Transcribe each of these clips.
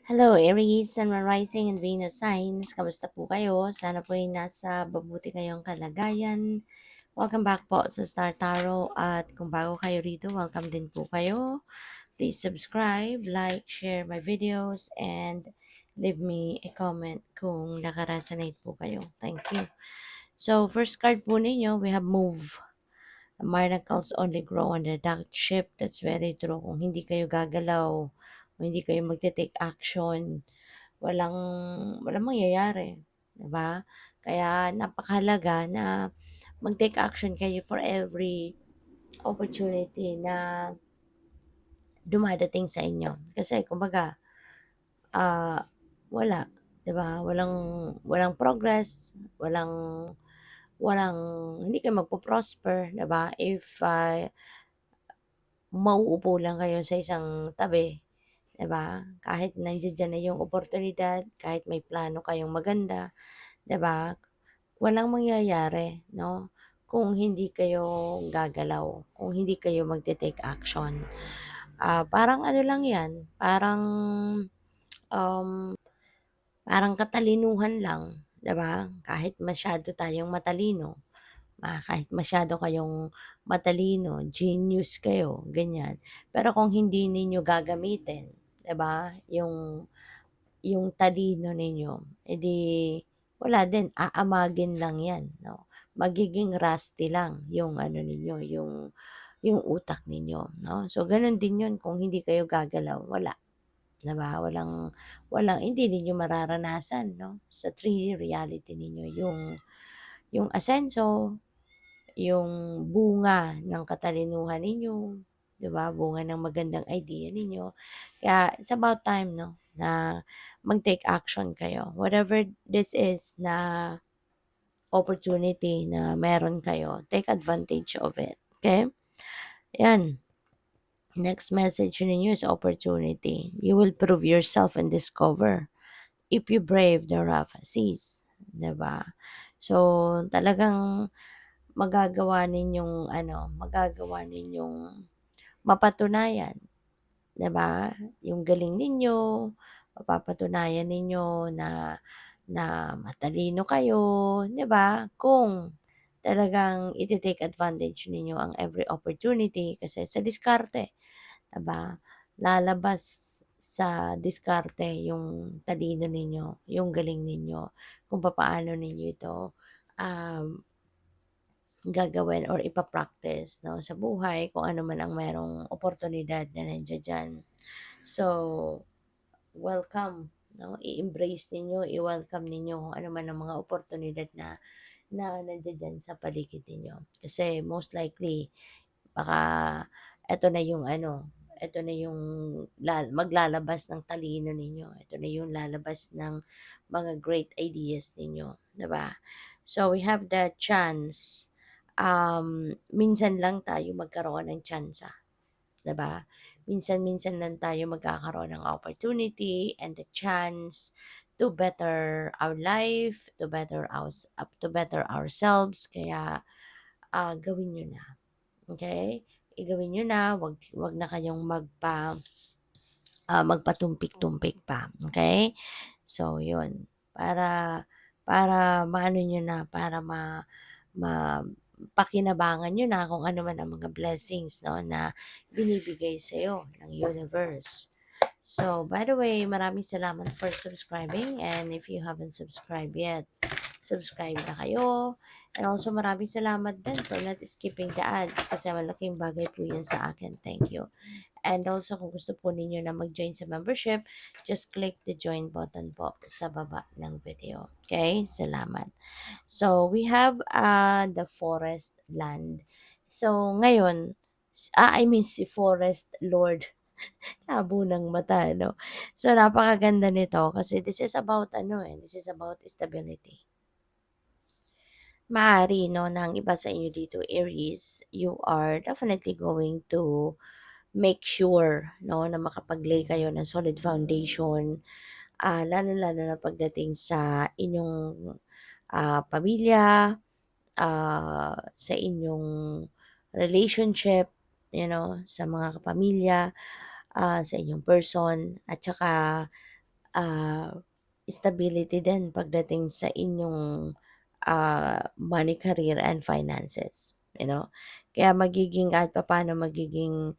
Hello, Aries, Sun, Moon Rising, and Venus signs. Kamusta po kayo? Sana po ay nasa mabuti kayong kalagayan. Welcome back po sa Star Tarot. At kung bago kayo rito, welcome din po kayo. Please subscribe, like, share my videos, and leave me a comment kung nakaresonate po kayo. Thank you. So, first card po ninyo, we have move. Miracles only grow on the dark ship. That's very true. Kung hindi kayo gagalaw, kung hindi kayo magte-take action, walang walang mangyayari, 'di ba? Kaya napakahalaga na mag-take action kayo for every opportunity na dumadating sa inyo. Kasi kumbaga, ah, wala, 'di ba? Walang walang progress, walang walang hindi kayo magpo-prosper, 'di ba? If mauupo lang kayo sa isang tabi, 'di ba? Kahit nandiya na yung oportunidad, kahit may plano kayong maganda, 'di ba? Walang mangyayari, 'no? Kung hindi kayo gagalaw, kung hindi kayo magte-take action. Parang ano lang 'yan, um, parang katalinuhan lang, 'di ba? Kahit masyado tayong matalino, kahit masyado kayong matalino, genius kayo, ganyan. Pero kung hindi ninyo gagamitin, 'di ba, yung talino ninyo, edi wala din, aamagin lang 'yan, 'no. Magiging rusty lang yung ano ninyo, yung utak ninyo, 'no. So gano'n din 'yun kung hindi kayo gagalaw, wala, 'di ba? Walang hindi ninyo mararanasan, 'no, sa 3D reality ninyo yung asenso, yung bunga ng katalinuhan ninyo, 'di ba, bunga ng magandang idea ninyo. Kaya it's about time, 'no, na mag-take action kayo. Whatever this is na opportunity na meron kayo, take advantage of it, okay? Yan, next message ninyo is opportunity. You will prove yourself and discover if you brave the rough seas, 'di ba? So, talagang magagawa ninyong mapatunayan, 'di ba, yung galing ninyo, mapapatunayan ninyo na na matalino kayo, 'di ba, kung talagang ite-take advantage ninyo ang every opportunity kasi sa diskarte, 'di ba, lalabas sa diskarte yung talino ninyo, yung galing ninyo, kung papaano ninyo ito, um gagawin or ipa-practice, 'no, sa buhay kung ano man ang merong oportunidad na nandiya diyan. So, welcome, 'no, i-embrace ninyo, i-welcome ninyo kung ano man ang mga oportunidad na nandiya diyan sa paligid ninyo. Kasi most likely baka eto na yung ano, eto na yung maglalabas ng talino ninyo, eto na yung lalabas ng mga great ideas ninyo, 'di ba? So, we have the chance, minsan lang tayo magkaroon ng tsansa, 'di ba? Minsan-minsan lang tayo magkakaroon ng opportunity and the chance to better our life, to better ourselves. Kaya, gawin niyo na, okay? Gawin niyo na, wag na kayong magpatumpik-tumpik pa, okay? So, 'yun, para para maano niyo na, para mapakinabangan niyo na kung ano man ang mga blessings, 'no, na binibigay sa'yo ng universe. So, by the way, maraming salamat for subscribing, and if you haven't subscribed yet, subscribe na kayo. And also maraming salamat din for not skipping the ads kasi malaking bagay po 'yun sa akin. Thank you. And also kung gusto po ninyo na mag-join sa membership, just click the join button po sa baba ng video. Okay? Salamat. So, we have the forest land. So, ngayon, I mean si Forest Lord. Labo ng mata, no? So, napakaganda nito kasi this is about this is about stability. Maaari, no, ng iba sa inyo dito, Aries, you are definitely going to make sure, no, na makapag-lay kayo ng solid foundation, lalo-lalo na pagdating sa inyong pamilya, sa inyong relationship, sa mga kapamilya, sa inyong person, at saka ah, stability din pagdating sa inyong, money, career, and finances, you know? Kaya magiging kahit papaano magiging,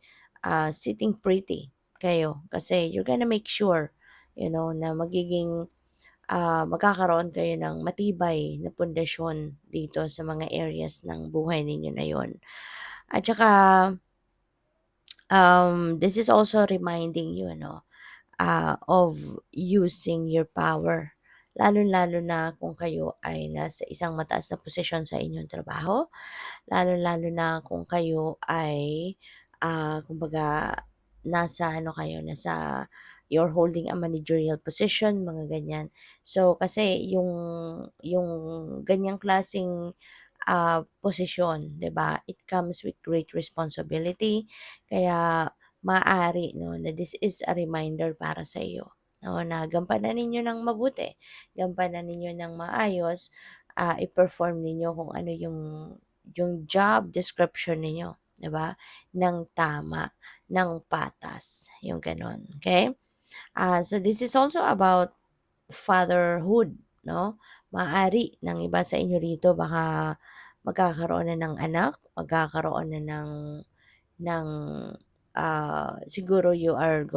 sitting pretty kayo kasi you're gonna make sure, na magiging, magkakaroon kayo ng matibay na pundasyon dito sa mga areas ng buhay ninyo na yon. At saka, this is also reminding you, of using your power. Lalo-lalo na kung kayo ay nasa isang mataas na posisyon sa inyong trabaho, lalo-lalo na kung kayo ay, kumbaga nasa ano kayo, you're holding a managerial position, mga ganyan. So, kasi yung ganyang klaseng, posisyon, 'di ba, it comes with great responsibility. Kaya maaari 'no, na this is a reminder para sa iyo 'no, na gampanan ninyo ng mabuti, gampanan ninyo ng maayos, i-perform ninyo kung ano yung job description ninyo, 'di ba, ng tama, ng patas, yung gano'n, okay. So this is also about fatherhood, 'no? Maaari ng iba sa inyo rito baka magkakaroon na ng anak, magkakaroon na ng, siguro you're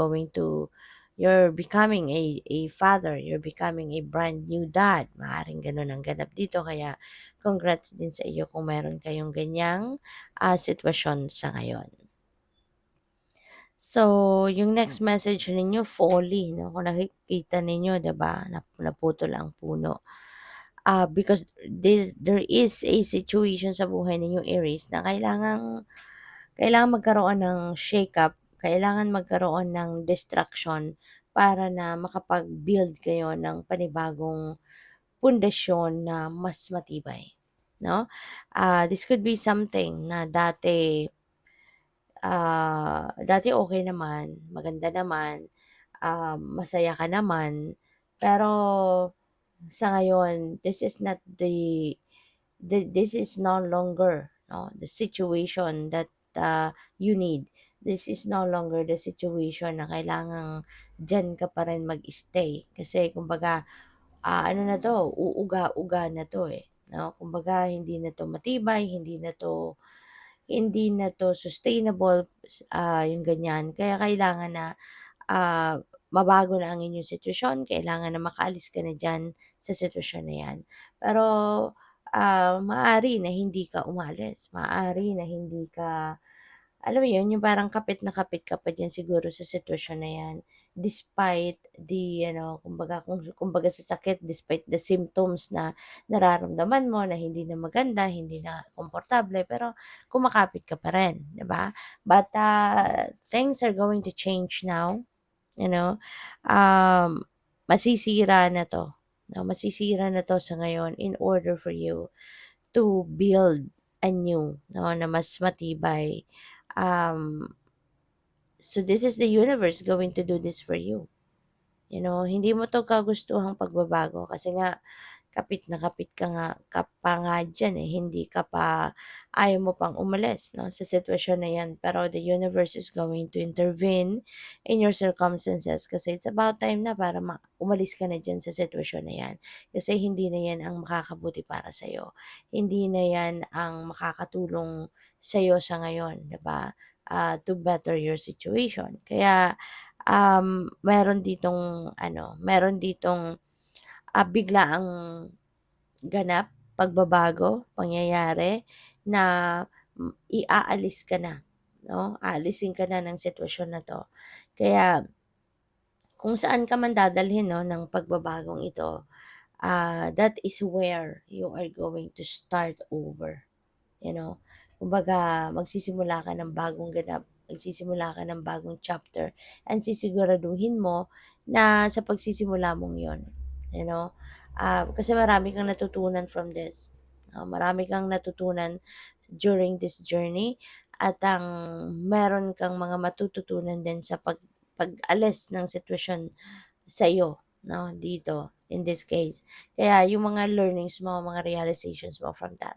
becoming a father, you're becoming a brand new dad. Maaaring gano'n ang ganap dito kaya congrats din sa iyo kung meron kayong ganyang, sitwasyon sa ngayon. So, yung next message ninyo, folly, 'no? Kung nakikita ninyo, 'di ba, naputol ang puno. Because there is a situation sa buhay ninyo, Aries, na kailangan magkaroon ng shake-up, kailangan magkaroon ng distraction para na makapag-build kayo ng panibagong pundasyon na mas matibay, 'no? This could be something na dati okey naman, maganda naman, masaya ka naman, pero sa ngayon this is no longer 'no, the situation that, you need. This is no longer the situation na kailangang diyan ka pa rin mag-stay kasi kumbaga, ano na 'to, uuga-uga na 'to, eh, 'no? Kumbaga hindi na 'to sustainable, yung ganyan. Kaya kailangan na, mabago na ang inyong sitwasyon, kailangan na makaalis ka na diyan sa sitwasyon na 'yan. Pero, maaari na hindi ka umalis, maaari na hindi ka alam mo 'yun, yung parang kapit na kapit ka pa diyan siguro sa sitwasyon na 'yan, despite the ano, kumbaga sa sakit, despite the symptoms na nararamdaman mo na hindi na maganda, hindi na komportable, pero kumakapit ka pa rin, 'di ba? But, things are going to change now, you know? Um, masisira na 'to, 'no, masisira na 'to sa ngayon in order for you to build anew, 'no, na mas matibay. Um, so this is the universe going to do this for you. Hindi mo 'to kagustuhang pagbabago kasi nga kapit na kapit ka pa nga diyan, eh, hindi ka pa ayaw mo pang umalis 'no, sa sitwasyon na 'yan. Pero the universe is going to intervene in your circumstances kasi it's about time na para umalis ka na diyan sa sitwasyon na 'yan. Kasi hindi na 'yan ang makakabuti para sa'yo. Hindi na 'yan ang makakatulong sa'yo sa ngayon, 'di ba, to better your situation. Kaya, meron ditong, biglaang ganap, pagbabago, pangyayari na, iaalis ka na, 'no? Aalisin ka na ng sitwasyon na 'to. Kaya kung saan ka man dadalhin 'no ng pagbabagong ito, that is where you are going to start over. You know, kumbaga magsisimula ka ng bagong ganap, magsisimula ka ng bagong chapter and sisiguraduhin mo na sa pagsisimula mong yon, you know, kasi marami kang natutunan from this, marami kang natutunan during this journey at ang meron kang mga matututunan din sa pag-alis ng sitwasyon sa iyo 'no, dito in this case. Kaya yung mga learnings mo, mga realizations mo from that,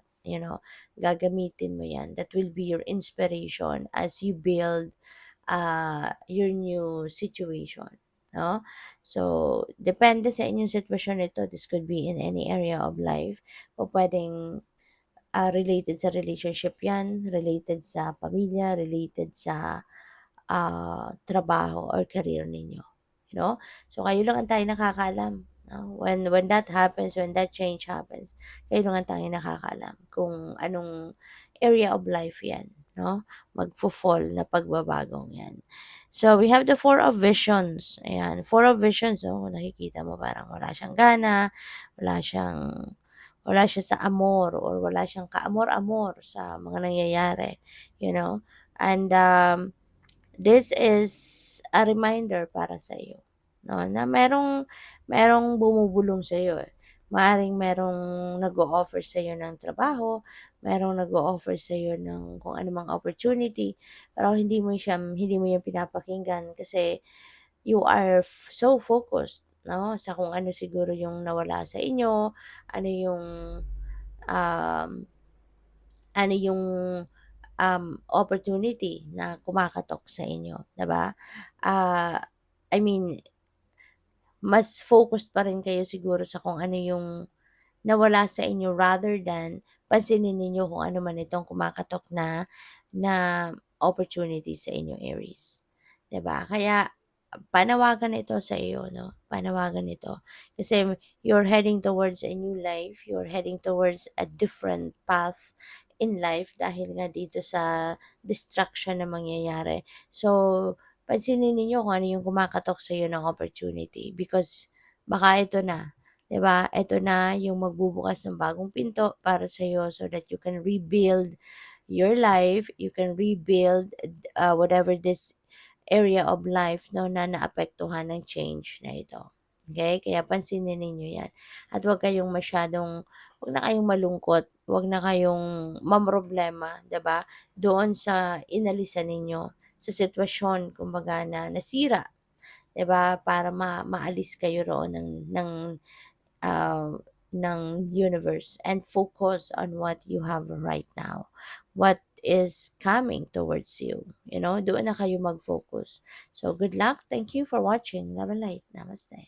gagamitin mo 'yan. That will be your inspiration as you build, your new situation. 'no? So, depende sa inyong sitwasyon ito, this could be in any area of life, pupuwedeng, related sa relationship 'yan, related sa pamilya, related sa, trabaho or career ninyo, you know? So, kayo lang ang tanging nakakaalam, 'no? When that happens, when that change happens, kayo lang ang tanging nakakaalam kung anong area of life 'yan, 'no, magfo-fall na pagbabagong 'yan. So, we have the Four of Visions, ayan. Four of Visions, oh, kung nakikita mo parang wala siyang gana, wala siyang wala siya sa amor or wala siyang kaamor-amor sa mga nangyayari, you know? And, this is a reminder para sa iyo, 'no, na merong bumubulong sa iyo eh. Maaaring merong nag-o-offer sa'yo ng trabaho, merong nag-o-offer sa'yo ng kung anumang opportunity, pero hindi mo 'yan pinapakinggan kasi you are so focused, 'no, sa kung ano siguro yung nawala sa inyo, ano yung, um, ano yung opportunity na kumakatok sa inyo, 'di ba? Ah, I mean, mas focused pa rin kayo siguro sa kung ano yung nawala sa inyo rather than pansinin ninyo kung ano man itong kumakatok na opportunity sa inyo, Aries, 'di ba? Kaya panawagan ito sa iyo, 'no, panawagan ito. Kasi you're heading towards a new life, you're heading towards a different path in life dahil nga dito sa distraction na mangyayari. So, pansinin ninyo kung ano yung kumakatok sa iyo ng opportunity because baka ito na, 'di ba? Ito na yung magbubukas ng bagong pinto para sa sa'yo so that you can rebuild your life, you can rebuild, whatever this area of life 'no, na naapektuhan ng change na ito. Okay, kaya pansinin ninyo 'yan at huwag na kayong malungkot, huwag na kayong mamroblema, 'di ba, doon sa inalisan ninyo, sa sitwasyon kumbaga na nasira, 'di ba, para maalis kayo roon uh, ng universe and focus on what you have right now. What is coming towards you. You know, doon na kayo mag-focus. So, good luck. Thank you for watching. Love and light. Namaste.